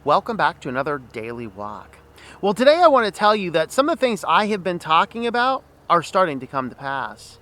Welcome back to another Daily Walk. Well, today I want to tell you that some of the things I have been talking about are starting to come to pass.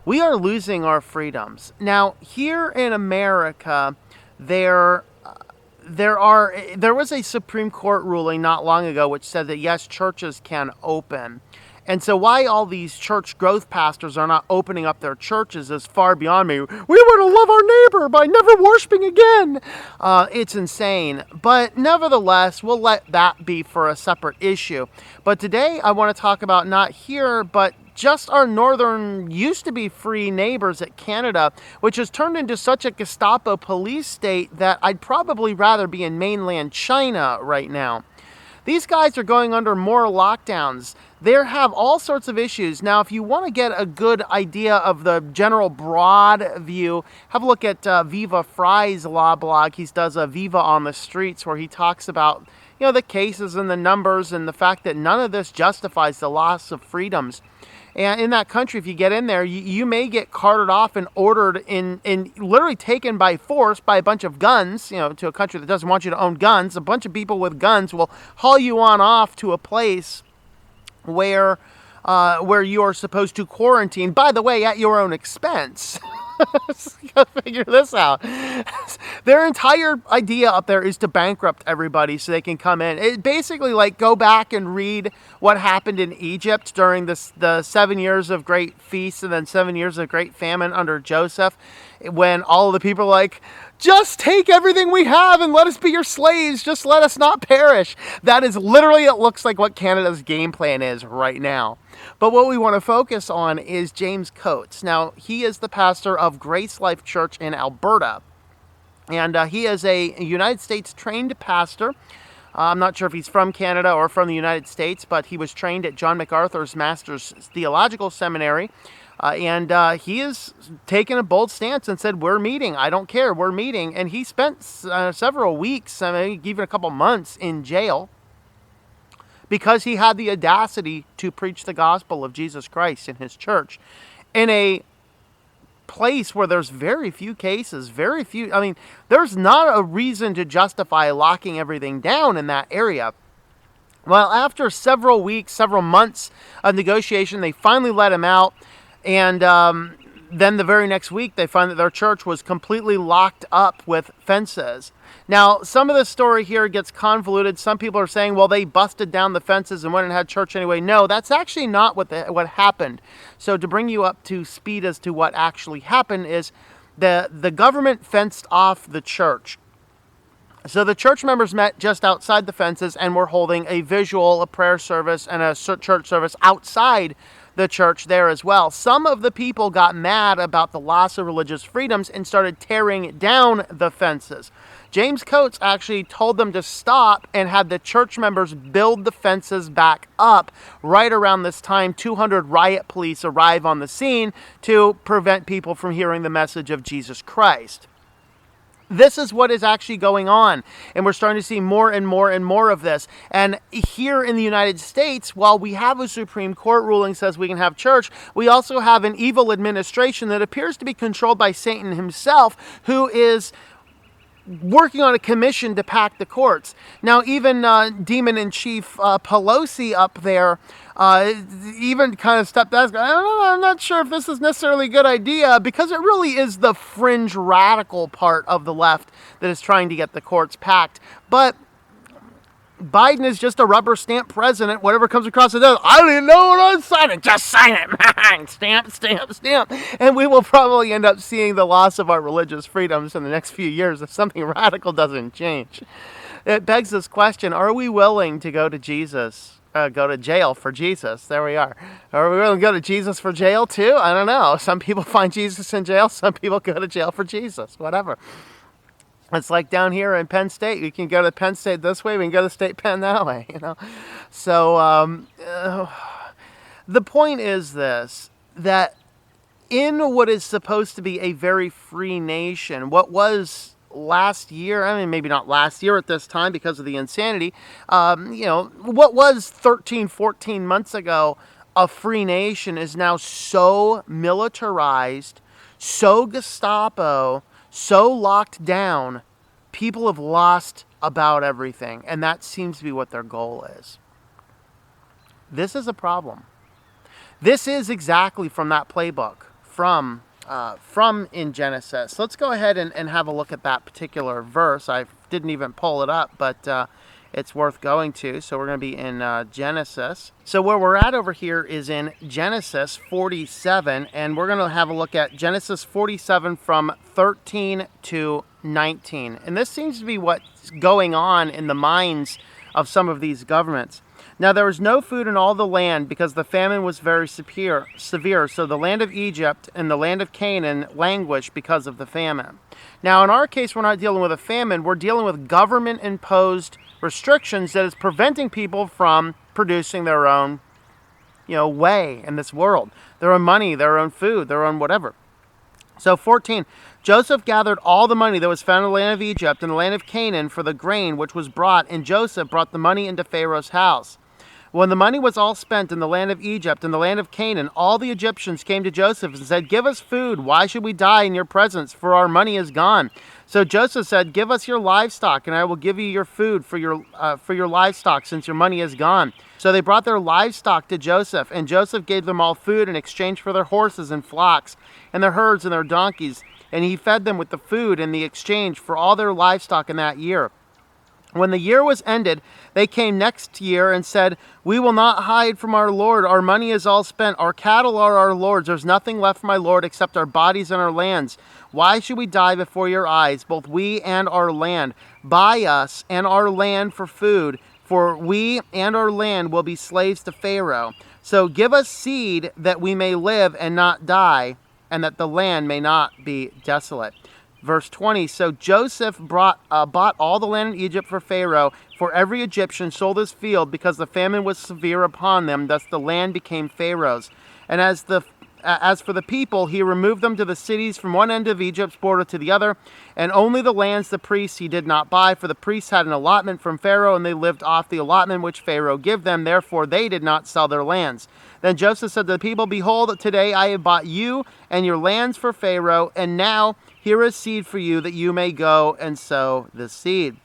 We are losing our freedoms. Now, here in America, there was a Supreme Court ruling not long ago which said that yes, churches can open. And so why all these church growth pastors are not opening up their churches is far beyond me. We want to love our neighbor by never worshiping again. It's insane. But nevertheless, we'll let that be for a separate issue. But today I want to talk about not here, but just our northern, used to be free neighbors at Canada, which has turned into such a Gestapo police state that I'd probably rather be in mainland China right now. These guys are going under more lockdowns. They have all sorts of issues. Now, if you want to get a good idea of the general broad view, have a look at Viva Fry's law blog. He does a Viva on the Streets where he talks about, the cases and the numbers and the fact that none of this justifies the loss of freedoms. And in that country, if you get in there, you may get carted off and ordered in literally taken by force by a bunch of guns, to a country that doesn't want you to own guns. A bunch of people with guns will haul you on off to a place where you are supposed to quarantine, by the way, at your own expense. Figure this out. Their entire idea up there is to bankrupt everybody so they can come in. It basically go back and read what happened in Egypt during the 7 years of great feast and then 7 years of great famine under Joseph, when all of the people are like, just take everything we have and let us be your slaves. Just let us not perish. That is literally, it looks like what Canada's game plan is right now. But what we want to focus on is James Coates. Now, he is the pastor of Gracelife Church in Alberta. And he is a United States trained pastor. I'm not sure if he's from Canada or from the United States, but he was trained at John MacArthur's Master's Theological Seminary. And he has taken a bold stance and said, we're meeting. I don't care. We're meeting. And he spent several weeks, even a couple months in jail because he had the audacity to preach the gospel of Jesus Christ in his church in a place where there's very few cases, there's not a reason to justify locking everything down in that area. Well, after several weeks, several months of negotiation, they finally let him out. And then the very next week, they find that their church was completely locked up with fences. Now, some of the story here gets convoluted. Some people are saying, well, they busted down the fences and went and had church anyway. No, that's actually not what happened. So to bring you up to speed as to what actually happened is the government fenced off the church. So the church members met just outside the fences and were holding a prayer service and a church service outside the church there as well. Some of the people got mad about the loss of religious freedoms and started tearing down the fences. James Coates actually told them to stop and had the church members build the fences back up. Right around this time, 200 riot police arrive on the scene to prevent people from hearing the message of Jesus Christ. This is what is actually going on, and we're starting to see more and more and more of this. And here in the United States, while we have a Supreme Court ruling says we can have church, we also have an evil administration that appears to be controlled by Satan himself, who is working on a commission to pack the courts. Now, even Demon-in-Chief Pelosi up there even kind of stepped back. I don't know, I'm not sure if this is necessarily a good idea, because it really is the fringe radical part of the left that is trying to get the courts packed. But Biden is just a rubber stamp president. Whatever comes across the desk, I don't even know what I'm signing. Just sign it. Stamp, stamp, stamp. And we will probably end up seeing the loss of our religious freedoms in the next few years if something radical doesn't change. It begs this question, are we willing to go to jail for Jesus? There we are. Are we willing to go to Jesus for jail too? I don't know. Some people find Jesus in jail. Some people go to jail for Jesus. Whatever. It's like down here in Penn State. You can go to Penn State this way. We can go to State Penn that way, So the point is this, that in what is supposed to be a very free nation, what was last year, maybe not last year at this time because of the insanity, what was 13, 14 months ago a free nation is now so militarized, so Gestapo, so locked down, people have lost about everything, and that seems to be what their goal is. This is a problem. This is exactly from that playbook, from in Genesis. Let's go ahead and have a look at that particular verse. I didn't even pull it up, but it's worth going to. So we're going to be in Genesis. So where we're at over here is in Genesis 47, and we're going to have a look at Genesis 47 from 13 to 19. And this seems to be what's going on in the minds of some of these governments. Now there was no food in all the land because the famine was very severe. So the land of Egypt and the land of Canaan languished because of the famine. Now in our case, we're not dealing with a famine. We're dealing with government-imposed restrictions that is preventing people from producing their own, way in this world. Their own money, their own food, their own whatever. So 14, Joseph gathered all the money that was found in the land of Egypt and the land of Canaan for the grain which was brought, and Joseph brought the money into Pharaoh's house. When the money was all spent in the land of Egypt and the land of Canaan, all the Egyptians came to Joseph and said, "Give us food. Why should we die in your presence? For our money is gone." So Joseph said, "Give us your livestock, and I will give you your food for your livestock, since your money is gone." So they brought their livestock to Joseph, and Joseph gave them all food in exchange for their horses and flocks, and their herds and their donkeys. And he fed them with the food in the exchange for all their livestock in that year. When the year was ended, they came next year and said, "We will not hide from our Lord. Our money is all spent. Our cattle are our Lord's. There's nothing left for my Lord except our bodies and our lands. Why should we die before your eyes, both we and our land? Buy us and our land for food, for we and our land will be slaves to Pharaoh. So give us seed that we may live and not die, and that the land may not be desolate." Verse 20, so Joseph bought all the land in Egypt for Pharaoh, for every Egyptian sold his field because the famine was severe upon them. Thus the land became Pharaoh's. And as for the people, he removed them to the cities from one end of Egypt's border to the other, and only the lands the priests he did not buy, for the priests had an allotment from Pharaoh, and they lived off the allotment which Pharaoh gave them. Therefore they did not sell their lands. Then Joseph said to the people, "Behold, today I have bought you and your lands for Pharaoh, and now here is seed for you, that you may go and sow the seed."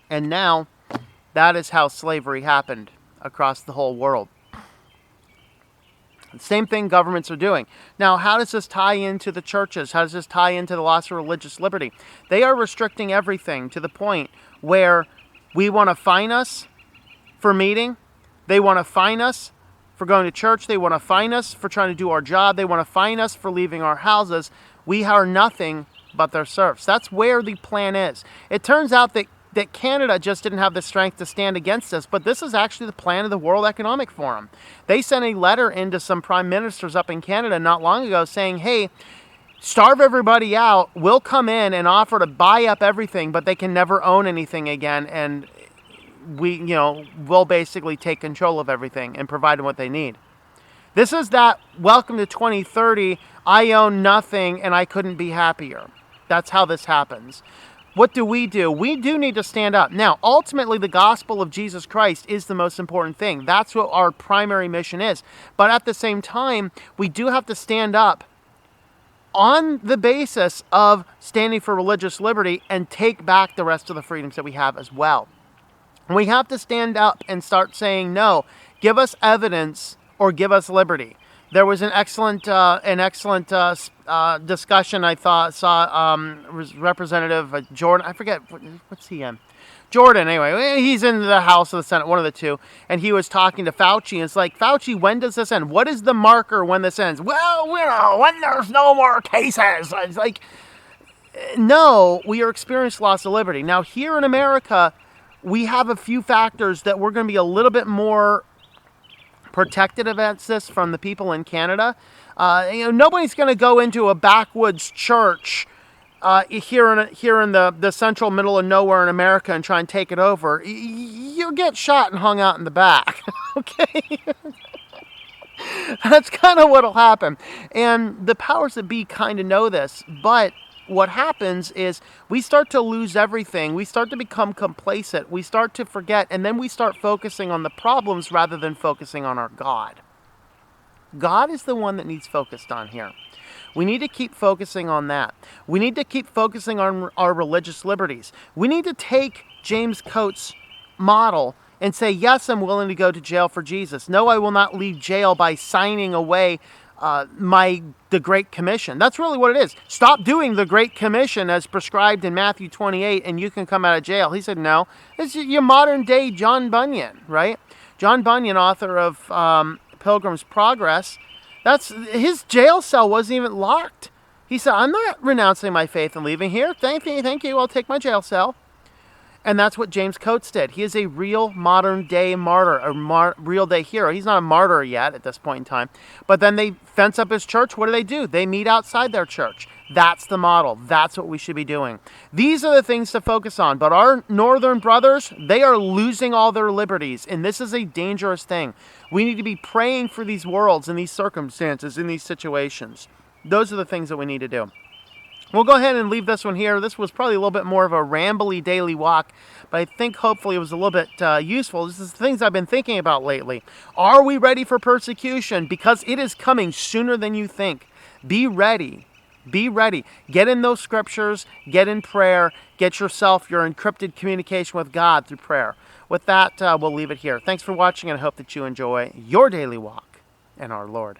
And now, that is how slavery happened across the whole world. The same thing governments are doing. Now, how does this tie into the churches? How does this tie into the loss of religious liberty? They are restricting everything to the point where we want to fine us for meeting. They want to fine us for going to church. They want to fine us for trying to do our job. They want to fine us for leaving our houses. We are nothing but their serfs. That's where the plan is. It turns out that Canada just didn't have the strength to stand against us, but this is actually the plan of the World Economic Forum. They sent a letter into some prime ministers up in Canada not long ago saying, "Hey, starve everybody out. We'll come in and offer to buy up everything, but they can never own anything again, and we'll basically take control of everything and provide them what they need." This is that welcome to 2030, I own nothing and I couldn't be happier. That's how this happens. What do? We do need to stand up. Now, ultimately, the gospel of Jesus Christ is the most important thing. That's what our primary mission is. But at the same time, we do have to stand up on the basis of standing for religious liberty and take back the rest of the freedoms that we have as well. We have to stand up and start saying, no, give us evidence or give us liberty. There was an excellent discussion I saw Representative Jordan. I forget what's he in. Jordan, anyway, he's in the House or the Senate, one of the two, and he was talking to Fauci, and it's like, Fauci, when does this end? What is the marker when this ends? Well, when there's no more cases. It's like, no, we are experiencing loss of liberty. Now, here in America, we have a few factors that we're going to be a little bit more protected against this from the people in Canada. Nobody's going to go into a backwoods church here in the central middle of nowhere in America and try and take it over. You'll get shot and hung out in the back. Okay? That's kind of what'll happen. And the powers that be kind of know this, but what happens is we start to lose everything. We start to become complacent. We start to forget, and then we start focusing on the problems rather than focusing on our God. God is the one that needs focused on here. We need to keep focusing on that. We need to keep focusing on our religious liberties. We need to take James Coates' model and say, yes, I'm willing to go to jail for Jesus. No, I will not leave jail by signing away the Great Commission. That's really what it is. Stop doing the Great Commission as prescribed in Matthew 28 and you can come out of jail. He said, no. It's your modern day John Bunyan, right? John Bunyan, author of Pilgrim's Progress, his jail cell wasn't even locked. He said, I'm not renouncing my faith and leaving here. Thank you. I'll take my jail cell. And that's what James Coates did. He is a real modern day martyr, a real day hero. He's not a martyr yet at this point in time. But then they fence up his church. What do? They meet outside their church. That's the model. That's what we should be doing. These are the things to focus on. But our northern brothers, they are losing all their liberties. And this is a dangerous thing. We need to be praying for these worlds and these circumstances, in these situations. Those are the things that we need to do. We'll go ahead and leave this one here. This was probably a little bit more of a rambly daily walk, but I think hopefully it was a little bit useful. This is things I've been thinking about lately. Are we ready for persecution? Because it is coming sooner than you think. Be ready. Be ready. Get in those scriptures. Get in prayer. Get yourself your encrypted communication with God through prayer. With that, we'll leave it here. Thanks for watching, and I hope that you enjoy your daily walk in our Lord.